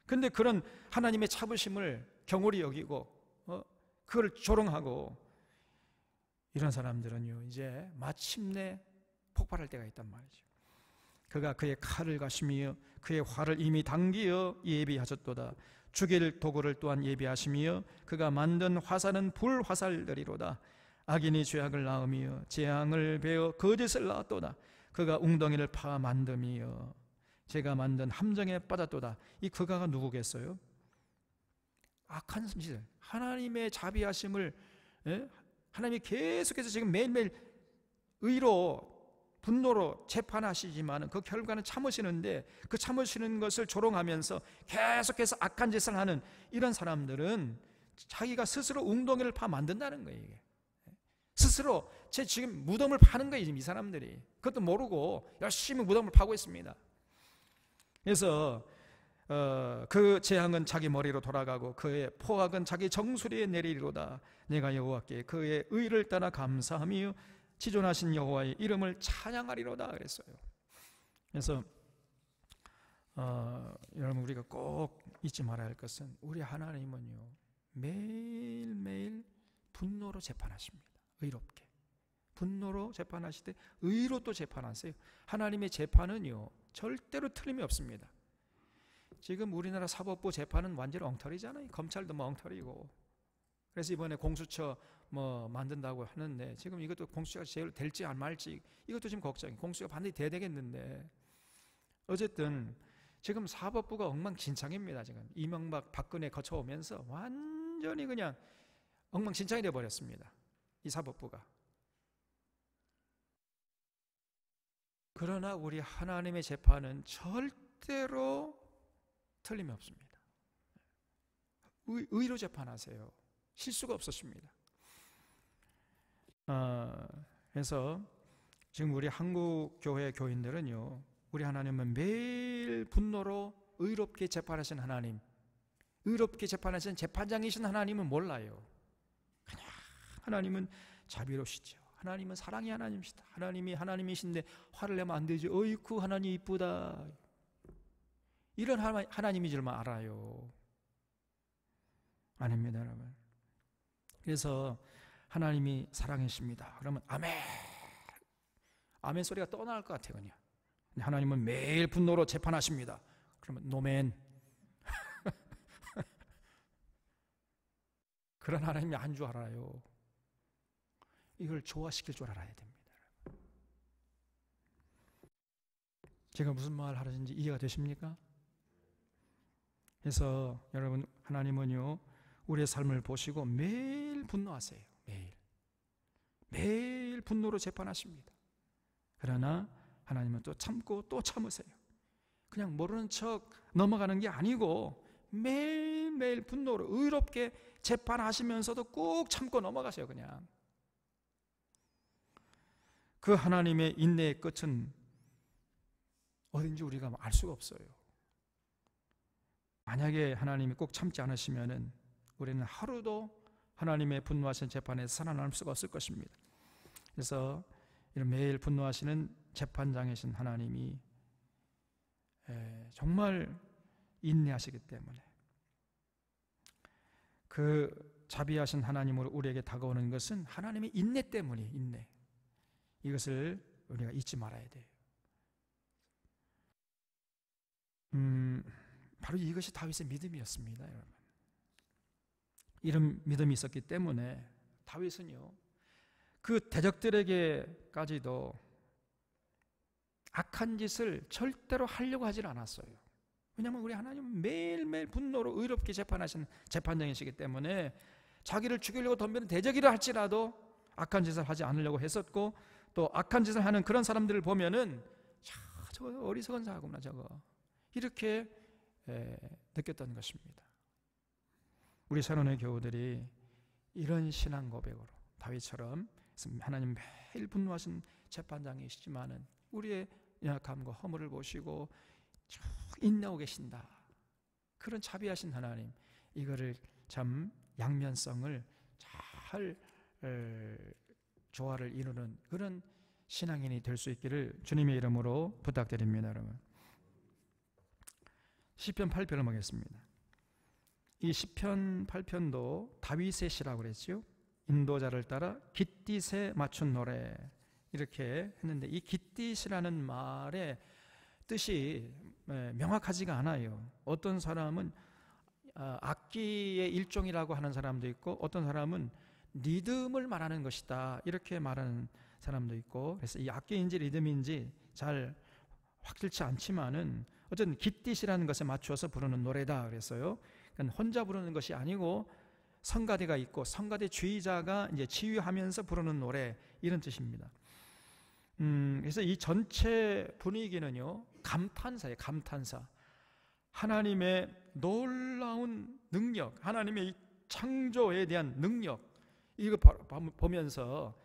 근데 그런 하나님의 참으심을 경홀히 여기고 그걸 조롱하고 이런 사람들은요, 이제 마침내 폭발할 때가 있단 말이죠. 그가 그의 칼을 가시며 그의 활을 이미 당기어 예비하셨도다. 죽일 도구를 또한 예비하시며 그가 만든 화살은 불화살들이로다. 악인이 죄악을 낳으며 재앙을 베어 거짓을 낳았도다. 그가 웅덩이를 파 만듦이여 제가 만든 함정에 빠졌도다. 이 그가가 누구겠어요? 악한 짓을, 하나님의 자비하심을, 하나님이 계속해서 지금 매일매일 의로 분노로 재판하시지만 그 결과는 참으시는데, 그 참으시는 것을 조롱하면서 계속해서 악한 짓을 하는 이런 사람들은 자기가 스스로 웅덩이를 파 만든다는 거예요. 이게. 스스로 제 지금 무덤을 파는 거예요. 지금 이 사람들이 그것도 모르고 열심히 무덤을 파고 있습니다. 그래서 그 재앙은 자기 머리로 돌아가고 그의 포악은 자기 정수리에 내리리로다. 내가 여호와께 그의 의를 따라 감사하며 지존하신 여호와의 이름을 찬양하리로다 그랬어요. 그래서 여러분, 우리가 꼭 잊지 말아야 할 것은 우리 하나님은요, 매일매일 분노로 재판하십니다. 의롭게. 분노로 재판하실 때 의로 또 재판하세요. 하나님의 재판은요 절대로 틀림이 없습니다. 지금 우리나라 사법부 재판은 완전히 엉터리잖아요. 검찰도 뭐 엉터리고. 그래서 이번에 공수처 뭐 만든다고 하는데 지금 이것도 공수처가 제일 될지 안 말지 이것도 지금 걱정이에요. 공수처가 반드시 돼야 되겠는데 어쨌든 지금 사법부가 엉망진창입니다. 지금 이명박 박근혜 거쳐오면서 완전히 그냥 엉망진창이 되어버렸습니다. 이 사법부가. 그러나 우리 하나님의 재판은 절대로 틀림이 없습니다. 의로 재판하세요. 실수가 없으십니다. 그래서 지금 우리 한국 교회 교인들은요, 우리 하나님은 매일 분노로 의롭게 재판하신 하나님, 의롭게 재판하신 재판장이신 하나님은 몰라요. 그냥 하나님은 자비로우시죠. 하나님은 사랑의 하나님이시다. 하나님이 하나님이신데 화를 내면 안 되죠. 어이쿠 하나님 이쁘다. 이런 하나님인 줄만 알아요. 아닙니다, 여러분. 그래서 하나님이 사랑이십니다. 그러면 아멘. 아멘 소리가 떠날 것 같아요, 그냥. 하나님은 매일 분노로 재판하십니다. 그러면 노멘. 그런 하나님이 아닌 줄 알아요. 이걸 조화시킬 줄 알아야 됩니다. 제가 무슨 말 하는지 이해가 되십니까? 그래서 여러분, 하나님은요 우리의 삶을 보시고 매일 분노하세요. 매일 분노로 재판하십니다. 그러나 하나님은 또 참고 또 참으세요. 그냥 모르는 척 넘어가는 게 아니고 매일매일 분노로 의롭게 재판하시면서도 꼭 참고 넘어가세요. 그냥 그 하나님의 인내의 끝은 어딘지 우리가 알 수가 없어요. 만약에 하나님이 꼭 참지 않으시면은 우리는 하루도 하나님의 분노하신 재판에서 살아남을 수가 없을 것입니다. 그래서 이런 매일 분노하시는 재판장이신 하나님이 정말 인내하시기 때문에 그 자비하신 하나님으로 우리에게 다가오는 것은 하나님의 인내 때문이에요. 인내. 이것을 우리가 잊지 말아야 돼요. 바로 이것이 다윗의 믿음이었습니다, 여러분. 이런 믿음이 있었기 때문에 다윗은요 그 대적들에게까지도 악한 짓을 절대로 하려고 하질 않았어요. 왜냐하면 우리 하나님은 매일매일 분노로 의롭게 재판하시는 재판장이시기 때문에 자기를 죽이려고 덤비는 대적이라 할지라도 악한 짓을 하지 않으려고 했었고, 또 악한 짓을 하는 그런 사람들을 보면은 저거 어리석은 자구나 저거 이렇게 느꼈던 것입니다. 우리 새로운 교우들이 이런 신앙 고백으로 다윗처럼 하나님 매일 분노하신 재판장이시지만은 우리의 연약함과 허물을 보시고 쭉 인내하고 계신다. 그런 자비하신 하나님, 이거를 참 양면성을 잘 조화를 이루는 그런 신앙인이 될 수 있기를 주님의 이름으로 부탁드립니다. 여러분, 시편 8편을 보겠습니다. 이 시편 8편도 다윗의 시라고 그랬죠. 인도자를 따라 깃딧에 맞춘 노래 이렇게 했는데, 이 깃딧이라는 말의 뜻이 명확하지가 않아요. 어떤 사람은 악기의 일종이라고 하는 사람도 있고, 어떤 사람은 리듬을 말하는 것이다 이렇게 말하는 사람도 있고, 그래서 이 악기인지 리듬인지 잘 확실치 않지만은 어쨌든 깃딧이라는 것에 맞춰서 부르는 노래다 그랬어요. 그러니까 혼자 부르는 것이 아니고 성가대가 있고 성가대 주의자가 이제 지휘하면서 부르는 노래 이런 뜻입니다. 그래서 이 전체 분위기는요 감탄사예요. 감탄사. 하나님의 놀라운 능력, 하나님의 이 창조에 대한 능력, 이거 보면서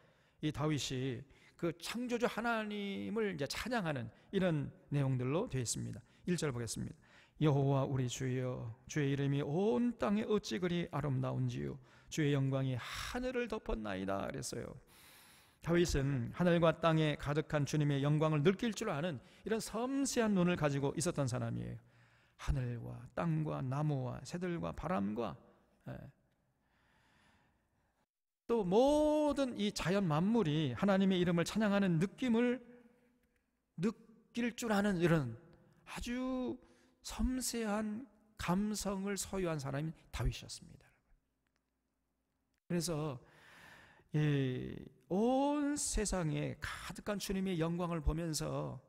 이 다윗이 그 창조주 하나님을 이제 찬양하는 이런 내용들로 되어 있습니다. 1절 보겠습니다. 여호와 우리 주여, 주의 이름이 온 땅에 어찌 그리 아름다운지요, 주의 영광이 하늘을 덮었나이다 그랬어요. 다윗은 하늘과 땅에 가득한 주님의 영광을 느낄 줄 아는 이런 섬세한 눈을 가지고 있었던 사람이에요. 하늘과 땅과 나무와 새들과 바람과 또 모든 이 자연 만물이 하나님의 이름을 찬양하는 느낌을 느낄 줄 아는 이런 아주 섬세한 감성을 소유한 사람이 다윗이었습니다. 그래서 온 세상에 가득한 주님의 영광을 보면서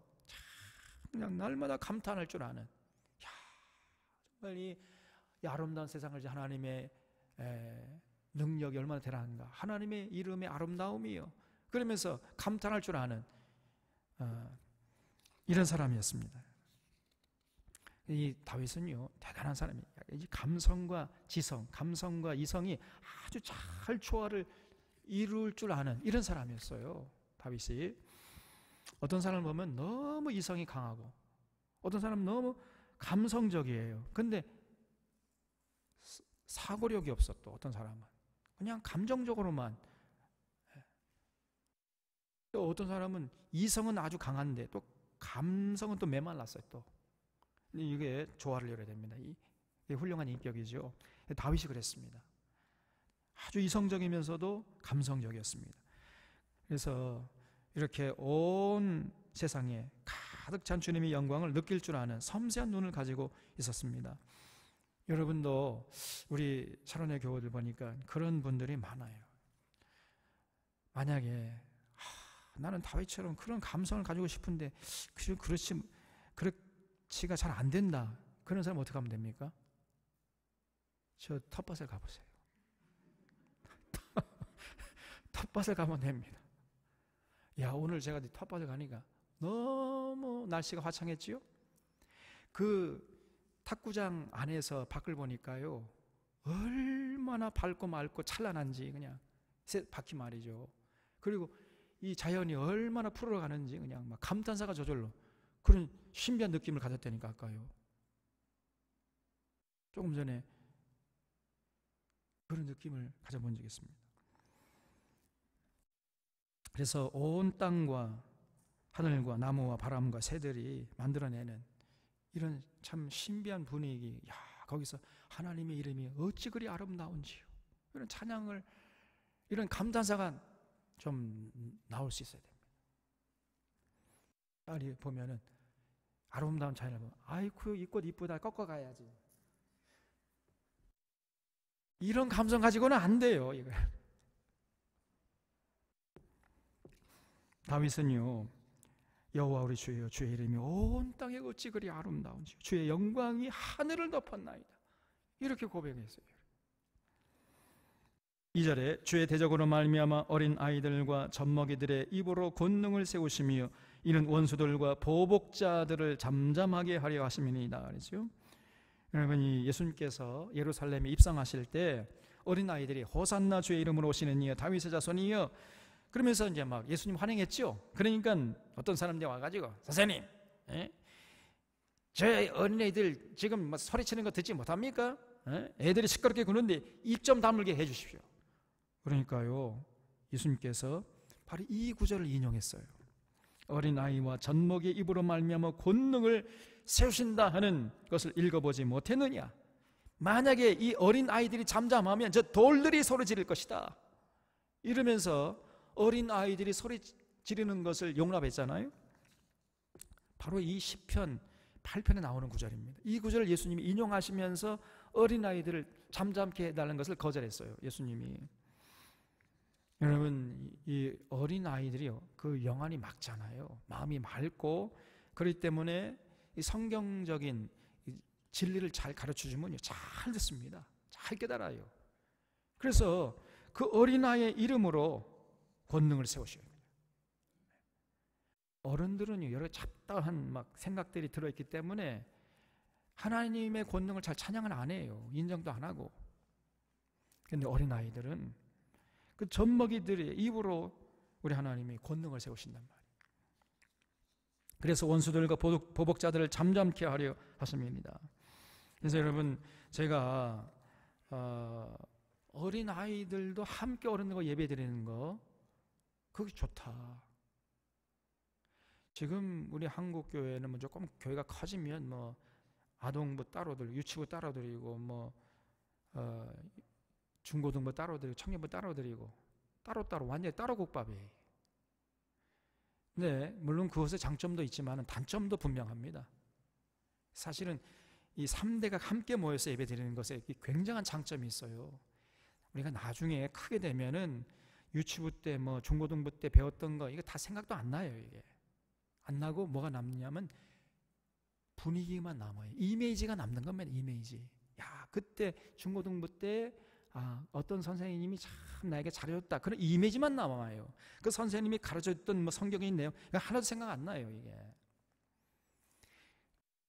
그냥 날마다 감탄할 줄 아는, 야, 정말 이 아름다운 세상을 하나님의 능력이 얼마나 대단한가, 하나님의 이름의 아름다움이요, 그러면서 감탄할 줄 아는 이런 사람이었습니다. 이 다윗은요 대단한 사람이에요. 이 감성과 지성, 감성과 이성이 아주 잘 조화를 이룰 줄 아는 이런 사람이었어요. 다윗이 어떤 사람을 보면 너무 이성이 강하고 어떤 사람은 너무 감성적이에요. 근데 사고력이 없어. 또 어떤 사람은 그냥 감정적으로만, 또 어떤 사람은 이성은 아주 강한데 또 감성은 또 메말랐어요. 또 이게 조화를 이뤄야 됩니다. 이게 훌륭한 인격이죠. 다윗이 그랬습니다. 아주 이성적이면서도 감성적이었습니다. 그래서 이렇게 온 세상에 가득 찬 주님의 영광을 느낄 줄 아는 섬세한 눈을 가지고 있었습니다. 여러분도 우리 샤론의 교우들 보니까 그런 분들이 많아요. 만약에 나는 다윗처럼 그런 감성을 가지고 싶은데 그렇지가 잘 안 된다, 그런 사람 어떻게 하면 됩니까? 저 텃밭에 가보세요. 텃밭에 가면 됩니다. 야, 오늘 제가 텃밭에 가니까 너무 날씨가 화창했지요? 그 탁구장 안에서 밖을 보니까요 얼마나 밝고 맑고 찬란한지, 그냥 새 바퀴 말이죠. 그리고 이 자연이 얼마나 풀어가는지 그냥 막 감탄사가 저절로, 그런 신비한 느낌을 가졌다니까. 아까요 조금 전에 그런 느낌을 가져본 적이 있습니다. 그래서 온 땅과 하늘과 나무와 바람과 새들이 만들어내는 이런 참 신비한 분위기, 야, 거기서 하나님의 이름이 어찌 그리 아름다운지요, 이런 찬양을, 이런 감탄사가 좀 나올 수 있어야 됩니다. 빨리 보면은 아름다운 자연을 보면 아이쿠 이 꽃 이쁘다, 꺾어가야지, 이런 감성 가지고는 안 돼요. 이거. 다윗은요 여호와 우리 주여, 주의 이름이 온 땅에 어찌 그리 아름다운지, 주의 영광이 하늘을 덮었나이다, 이렇게 고백했어요. 2절에 주의 대적으로 말미암아 어린 아이들과 젖먹이들의 입으로 권능을 세우시며 이는 원수들과 보복자들을 잠잠하게 하려 하심이니이다 그랬죠. 여러분, 이 예수님께서 예루살렘에 입성하실 때 어린 아이들이 호산나 주의 이름으로 오시는 이여 다윗의 자손이여 그러면서 이제 막 예수님 환영했죠. 그러니까 어떤 사람들이 와가지고 선생님, 저희 어린애들 지금 뭐 소리치는 거 듣지 못합니까? 애들이 시끄럽게 구는데 입 좀 다물게 해주십시오. 그러니까요 예수님께서 바로 이 구절을 인용했어요. 어린아이와 젖먹이의 입으로 말미암아 권능을 세우신다 하는 것을 읽어보지 못했느냐? 만약에 이 어린아이들이 잠잠하면 저 돌들이 소리 지를 것이다, 이러면서 어린아이들이 소리 지르는 것을 용납했잖아요. 바로 이 시편 8편에 나오는 구절입니다. 이 구절을 예수님이 인용하시면서 어린아이들을 잠잠케 해달라는 것을 거절했어요, 예수님이. 여러분, 이 어린아이들이요 그 영안이 맑잖아요. 마음이 맑고, 그렇기 때문에 이 성경적인 진리를 잘 가르쳐주면 잘 듣습니다. 잘 깨달아요. 그래서 그 어린아이의 이름으로 권능을 세우셔야 됩니다. 어른들은 여러 잡다한 막 생각들이 들어있기 때문에 하나님의 권능을 잘 찬양을 안 해요. 인정도 안 하고. 그런데 어린아이들은 그 젖먹이들의 입으로 우리 하나님이 권능을 세우신단 말이에요. 그래서 원수들과 보복자들을 잠잠케 하려 하십니다. 그래서 여러분, 제가 어린아이들도 함께 어른들과 예배드리는 거, 그게 좋다. 지금 우리 한국 교회는 뭐 조금 교회가 커지면 뭐 아동부 따로 드리고 유치부 따로 드리고 뭐 중고등부 따로 드리고 청년부 따로 드리고 따로따로 완전히 따로 국밥이에요. 네, 물론 그것의 장점도 있지만 단점도 분명합니다. 사실은 이 3대가 함께 모여서 예배 드리는 것에 굉장한 장점이 있어요. 우리가 나중에 크게 되면은 유치부 때 뭐 중고등부 때 배웠던 거 이거 다 생각도 안 나요. 이게 안 나고 뭐가 남냐면 분위기만 남아요. 이미지가 남는 겁니다. 이미지. 야, 그때 중고등부 때 어떤 선생님이 참 나에게 잘해줬다. 그런 이미지만 남아요. 그 선생님이 가르쳐줬던 뭐 성경이 있네요. 하나도 생각 안 나요. 이게.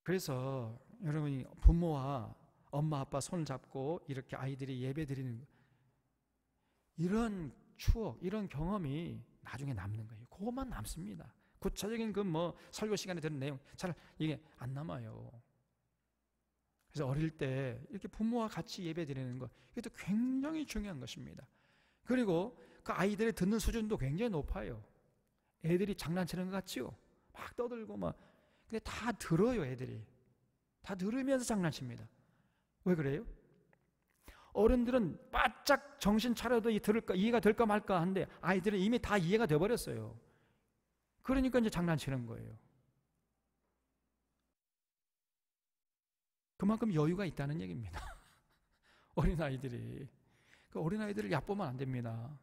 그래서 여러분이 부모와 엄마 아빠 손을 잡고 이렇게 아이들이 예배 드리는 이런 추억, 이런 경험이 나중에 남는 거예요. 그것만 남습니다. 구체적인 그 뭐 설교 시간에 들은 내용 잘 이게 안 남아요. 그래서 어릴 때 이렇게 부모와 같이 예배 드리는 것, 이것도 굉장히 중요한 것입니다. 그리고 그 아이들의 듣는 수준도 굉장히 높아요. 애들이 장난치는 것 같지요? 막 떠들고 막. 근데 다 들어요, 애들이. 다 들으면서 장난칩니다. 왜 그래요? 어른들은 바짝 정신 차려도 이해가 될까 말까 하는데 아이들은 이미 다 이해가 돼버렸어요. 그러니까 이제 장난치는 거예요. 그만큼 여유가 있다는 얘기입니다. 어린아이들이. 그 어린아이들을 얕보면 안 됩니다.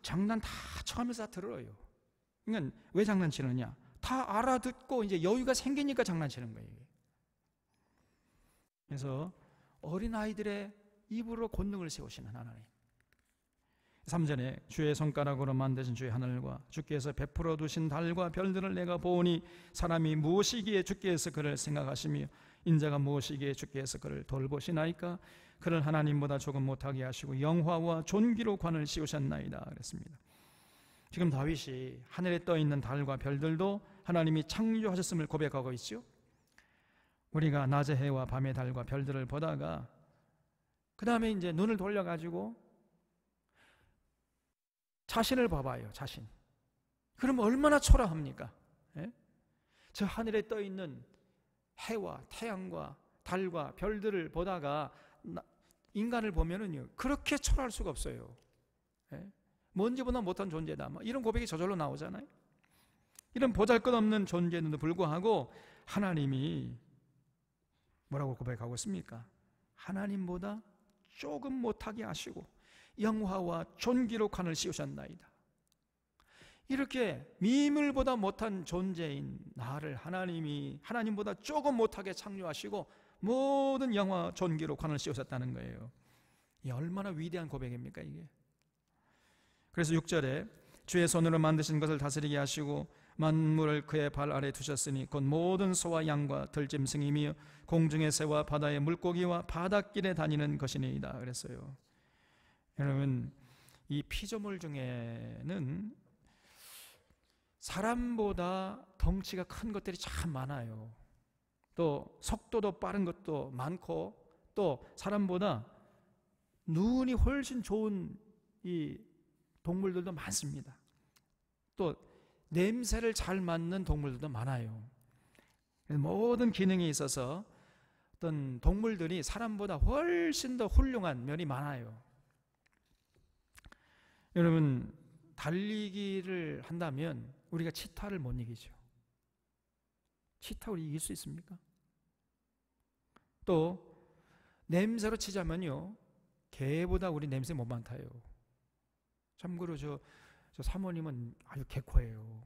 장난 다 처음에서 다 들어요. 그러니까 왜 장난치느냐? 다 알아듣고 이제 여유가 생기니까 장난치는 거예요. 그래서 어린아이들의 입으로 권능을 세우시는 하나님. 3절에 주의 손가락으로 만드신 주의 하늘과 주께서 베풀어 두신 달과 별들을 내가 보니 사람이 무엇이기에 주께서 그를 생각하시며 인자가 무엇이기에 주께서 그를 돌보시나이까. 그를 하나님보다 조금 못하게 하시고 영화와 존귀로 관을 씌우셨나이다 그랬습니다. 지금 다윗이 하늘에 떠 있는 달과 별들도 하나님이 창조하셨음을 고백하고 있죠. 우리가 낮의 해와 밤의 달과 별들을 보다가 그 다음에 이제 눈을 돌려가지고 자신을 봐봐요. 자신. 그럼 얼마나 초라합니까? 예? 저 하늘에 떠 있는 해와 태양과 달과 별들을 보다가 인간을 보면은요 그렇게 초라할 수가 없어요. 예? 먼지보다 못한 존재다. 뭐 이런 고백이 저절로 나오잖아요. 이런 보잘것없는 존재에도 불구하고 하나님이 뭐라고 고백하고 있습니까? 하나님보다 조금 못하게 하시고 영화와 존귀로 관을 씌우셨나이다. 이렇게 미물보다 못한 존재인 나를 하나님이 하나님보다 조금 못하게 창조하시고 모든 영화 존귀로 관을 씌우셨다는 거예요. 이 얼마나 위대한 고백입니까 이게. 그래서 6절에 주의 손으로 만드신 것을 다스리게 하시고 만물을 그의 발 아래 두셨으니 곧 모든 소와 양과 들짐승이며 공중의 새와 바다의 물고기와 바닷길에 다니는 것이니이다 그랬어요. 여러분 이 피조물 중에는 사람보다 덩치가 큰 것들이 참 많아요. 또 속도도 빠른 것도 많고 또 사람보다 눈이 훨씬 좋은 이 동물들도 많습니다. 또 냄새를 잘 맡는 동물들도 많아요. 모든 기능에 있어서 어떤 동물들이 사람보다 훨씬 더 훌륭한 면이 많아요. 여러분 달리기를 한다면 우리가 치타를 못 이기죠. 치타 우리 이길 수 있습니까? 또 냄새로 치자면요 개보다 우리 냄새 못 맡아요. 참고로 저 사모님은 아주 개코예요.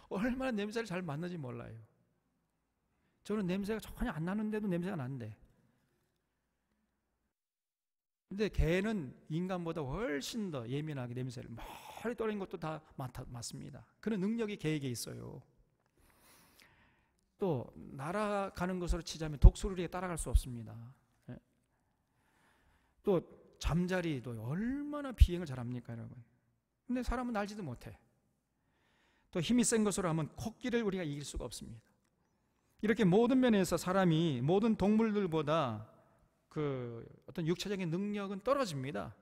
얼마나 냄새를 잘 맡는지 몰라요. 저는 냄새가 전혀 안 나는데도 냄새가 나는데. 근데 개는 인간보다 훨씬 더 예민하게 냄새를 멀리 떨어진 것도 다 맡습니다. 그런 능력이 개에게 있어요. 또 날아가는 것으로 치자면 독수리에 따라갈 수 없습니다. 또 잠자리도 얼마나 비행을 잘합니까 여러분. 근데 사람은 날지도 못해. 또 힘이 센 것으로 하면 코끼리를 우리가 이길 수가 없습니다. 이렇게 모든 면에서 사람이 모든 동물들보다 그 어떤 육체적인 능력은 떨어집니다.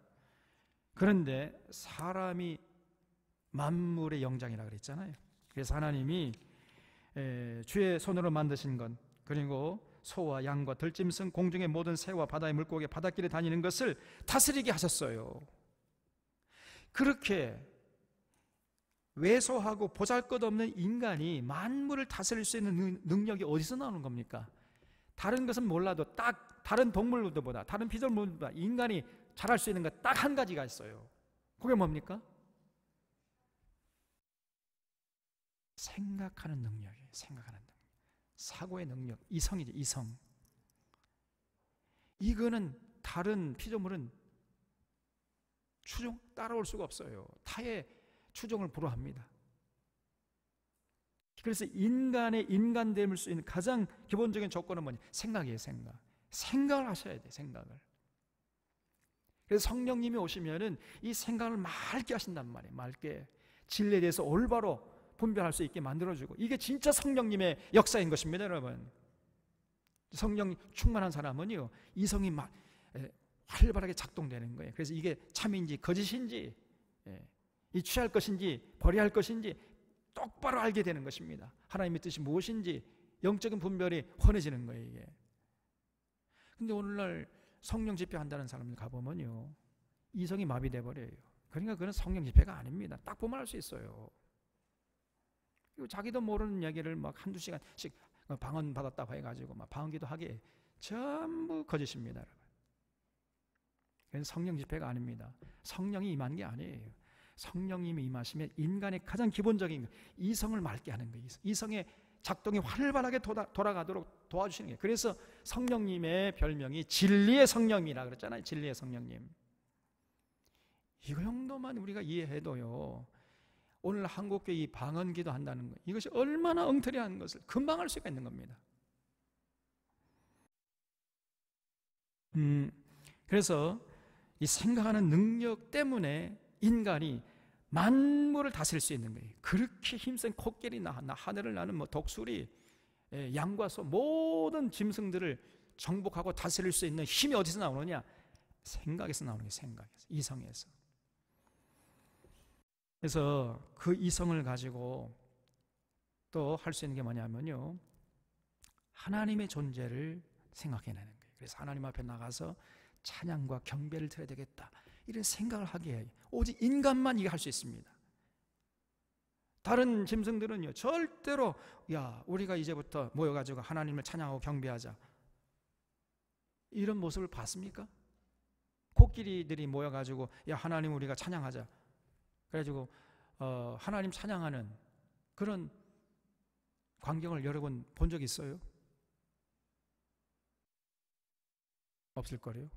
그런데 사람이 만물의 영장이라 그랬잖아요. 그래서 하나님이 주의 손으로 만드신 것 그리고 소와 양과 들짐승 공중의 모든 새와 바다의 물고기 바닷길에 다니는 것을 다스리게 하셨어요. 그렇게 왜소하고 보잘것없는 인간이 만물을 다스릴 수 있는 능력이 어디서 나오는 겁니까? 다른 것은 몰라도 딱 다른 동물들보다, 다른 피조물보다 인간이 잘할 수 있는 것 딱 한 가지가 있어요. 그게 뭡니까? 생각하는 능력이에요. 생각하는 능력. 사고의 능력, 이성이죠. 이성. 이거는 다른 피조물은 따라올 수가 없어요. 타의 추종을 불허합니다. 그래서 인간의 인간됨을 수 있는 가장 기본적인 조건은 뭐냐? 생각이에요. 생각을 하셔야 돼요. 생각을. 그래서 성령님이 오시면은 이 생각을 맑게 하신단 말이에요. 맑게 진리에 대해서 올바로 분별할 수 있게 만들어주고, 이게 진짜 성령님의 역사인 것입니다, 여러분. 성령 충만한 사람은요, 이성이 막 활발하게 작동되는 거예요. 그래서 이게 참인지 거짓인지, 이 취할 것인지 버려야 할 것인지 똑바로 알게 되는 것입니다. 하나님의 뜻이 무엇인지 영적인 분별이 훤해지는 거예요, 이게. 근데 오늘날 성령 집회한다는 사람들 가보면요, 이성이 마비돼 버려요. 그러니까 그건 성령 집회가 아닙니다. 딱 보면 알 수 있어요. 그리고 자기도 모르는 얘기를 막 한두 시간씩 방언 받았다고 해가지고 막 방언기도 하게, 전부 거짓입니다, 여러분. 그건 성령 집회가 아닙니다. 성령이 임한 게 아니에요. 성령님이 임하시면 인간의 가장 기본적인 이성을 맑게 하는 거예요. 이성의 작동이 활발하게 돌아가도록 도와주시는 거예요. 그래서 성령님의 별명이 진리의 성령이라 그랬잖아요. 진리의 성령님. 이거 정도만 우리가 이해해도요, 오늘 한국교회 이 방언기도 한다는 것, 이것이 얼마나 엉터리한 것을 금방 알 수가 있는 겁니다. 그래서 이 생각하는 능력 때문에 인간이 만물을 다스릴 수 있는 거예요. 그렇게 힘센 코끼리나 하늘을 나는 독수리, 양과 소, 모든 짐승들을 정복하고 다스릴 수 있는 힘이 어디서 나오느냐? 생각에서 나오는 거예요. 생각에서, 이성에서. 그래서 그 이성을 가지고 또 할 수 있는 게 뭐냐면요, 하나님의 존재를 생각해내는 거예요. 그래서 하나님 앞에 나가서 찬양과 경배를 드려야 되겠다, 이런 생각을 하게 해요. 오직 인간만 이게 할 수 있습니다. 다른 짐승들은요, 절대로 우리가 이제부터 모여가지고 하나님을 찬양하고 경배하자, 이런 모습을 봤습니까? 코끼리들이 모여가지고 하나님 우리가 찬양하자, 그래가지고 하나님 찬양하는 그런 광경을 여러분 본 적 있어요? 없을 거래요.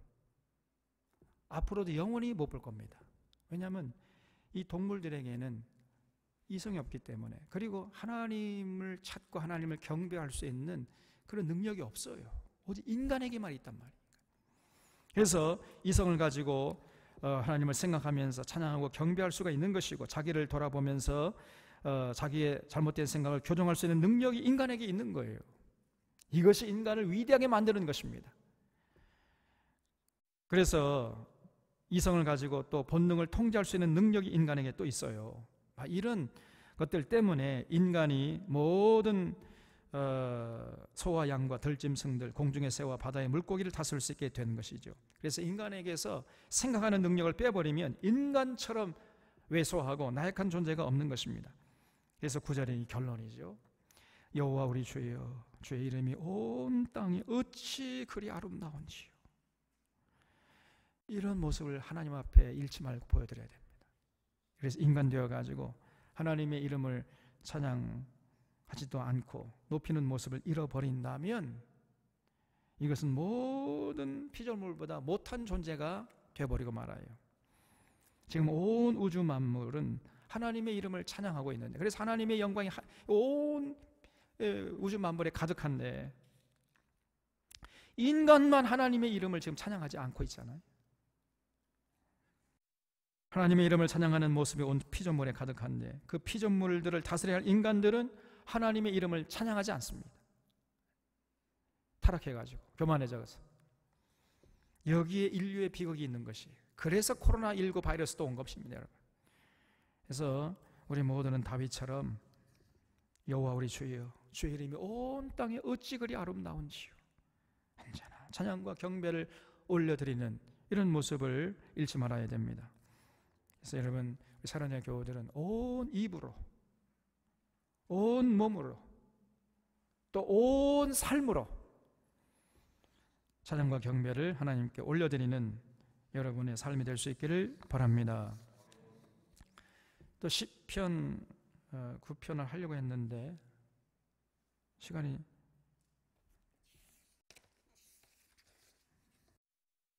앞으로도 영원히 못 볼 겁니다. 왜냐하면 이 동물들에게는 이성이 없기 때문에, 그리고 하나님을 찾고 하나님을 경배할 수 있는 그런 능력이 없어요. 오직 인간에게만 있단 말이에요. 그래서 이성을 가지고 하나님을 생각하면서 찬양하고 경배할 수가 있는 것이고, 자기를 돌아보면서 자기의 잘못된 생각을 교정할 수 있는 능력이 인간에게 있는 거예요. 이것이 인간을 위대하게 만드는 것입니다. 그래서 이성을 가지고 또 본능을 통제할 수 있는 능력이 인간에게 또 있어요. 이런 것들 때문에 인간이 모든 소와 양과 들짐승들, 공중의 새와 바다의 물고기를 다스릴 수 있게 되는 것이죠. 그래서 인간에게서 생각하는 능력을 빼버리면 인간처럼 왜소하고 나약한 존재가 없는 것입니다. 그래서 9절의 결론이죠. 여호와 우리 주여, 주의 이름이 온 땅에 어찌 그리 아름다운지요. 이런 모습을 하나님 앞에 잃지 말고 보여드려야 됩니다. 그래서 인간 되어가지고 하나님의 이름을 찬양하지도 않고 높이는 모습을 잃어버린다면, 이것은 모든 피조물보다 못한 존재가 되어버리고 말아요. 지금 온 우주 만물은 하나님의 이름을 찬양하고 있는데, 그래서 하나님의 영광이 온 우주 만물에 가득한데, 인간만 하나님의 이름을 지금 찬양하지 않고 있잖아요. 하나님의 이름을 찬양하는 모습이 온 피조물에 가득한데, 그 피조물들을 다스려야 할 인간들은 하나님의 이름을 찬양하지 않습니다. 타락해가지고 교만해져서. 여기에 인류의 비극이 있는 것이에요. 그래서 코로나19 바이러스도 온 것입니다, 여러분. 그래서 우리 모두는 다윗처럼 여호와 우리 주여, 주의 이름이 온 땅에 어찌 그리 아름다운지요. 언제나 찬양과 경배를 올려드리는 이런 모습을 잃지 말아야 됩니다. 그래서 여러분, 우리 사랑의 교우들은 온 입으로, 온 몸으로, 또 온 삶으로 찬양과 경배를 하나님께 올려드리는 여러분의 삶이 될 수 있기를 바랍니다. 또 시편 9편을 하려고 했는데 시간이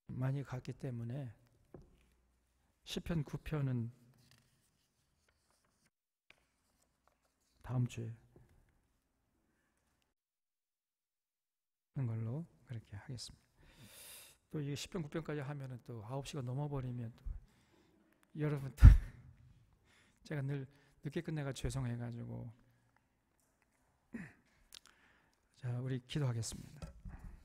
많이 갔기 때문에 시편 9편은 다음 주에 하는 걸로 그렇게 하겠습니다. 또 이게 10편 9편까지 하면은 또 9시가 넘어버리면 또 여러분 제가 늘 늦게 끝내가 죄송해가지고 자, 우리 기도하겠습니다.